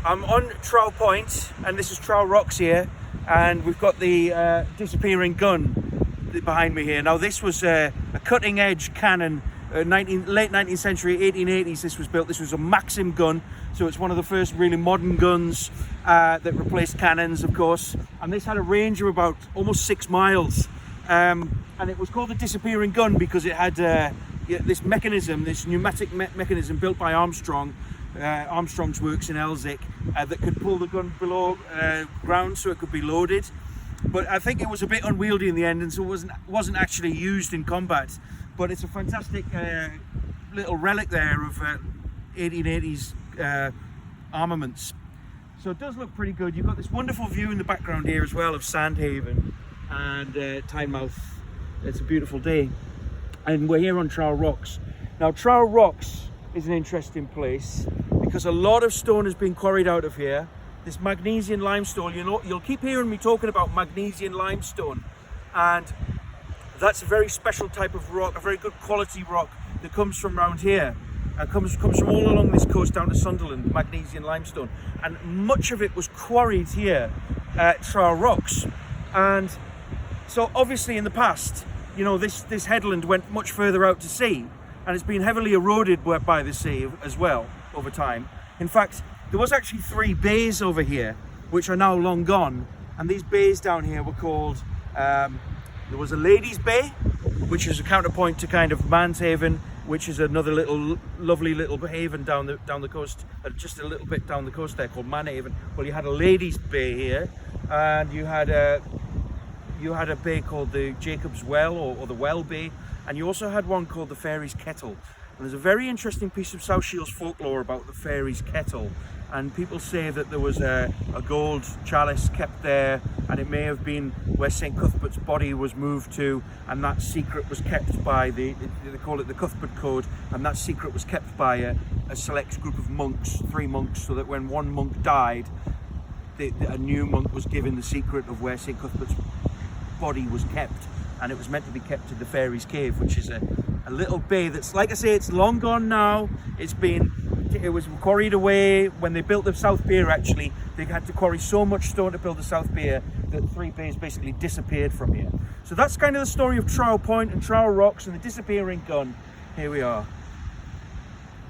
I'm on Trowel Point, and this is Trowel Rocks here, and we've got the disappearing gun behind me here. Now this was a cutting edge cannon, late 19th century, 1880s this was built. This was a Maxim gun, so it's one of the first really modern guns that replaced cannons, of course, and this had a range of about almost 6 miles, and it was called the disappearing gun because it had this mechanism, this pneumatic mechanism built by Armstrong. Armstrong's works in Elsick, that could pull the gun below ground so it could be loaded. But I think it was a bit unwieldy in the end, and so it wasn't actually used in combat. But it's a fantastic little relic there of 1880s armaments. So it does look pretty good. You've got this wonderful view in the background here as well of Sandhaven and Tynemouth. It's a beautiful day, and we're here on Trowel Rocks. Now Trowel Rocks is an interesting place because a lot of stone has been quarried out of here. This Magnesian limestone, you'll keep hearing me talking about Magnesian limestone, and that's a very special type of rock, a very good quality rock that comes from around here. Comes from all along this coast down to Sunderland, Magnesian limestone, and much of it was quarried here at Trowel Rocks. And so obviously in the past, this headland went much further out to sea, and it's been heavily eroded by the sea as well over time. In fact, there was actually 3 bays over here which are now long gone, and these bays down here were called there was a Ladies' Bay, which is a counterpoint to kind of Manshaven, which is another lovely little haven down the coast, just a little bit down the coast there, called Manhaven. Well, you had a Ladies' Bay here, and you had a bay called the Jacob's Well, or the Well Bay, and you also had one called the Fairies' Kettle. And there's a very interesting piece of South Shields folklore about the Fairies' Kettle, and people say that there was a gold chalice kept there, and it may have been where St Cuthbert's body was moved to, and that secret was kept by they call it the Cuthbert Code, and that secret was kept by a select group of monks, 3 monks, so that when one monk died, a new monk was given the secret of where St Cuthbert's body was kept, and it was meant to be kept in the Fairies' Cave, which is a little bay that's, like I say, it's long gone now. It was quarried away when they built the South Pier. Actually, they had to quarry so much stone to build the South Pier that 3 bays basically disappeared from here. So that's kind of the story of Trowel Point and Trowel Rocks and the disappearing gun. Here we are.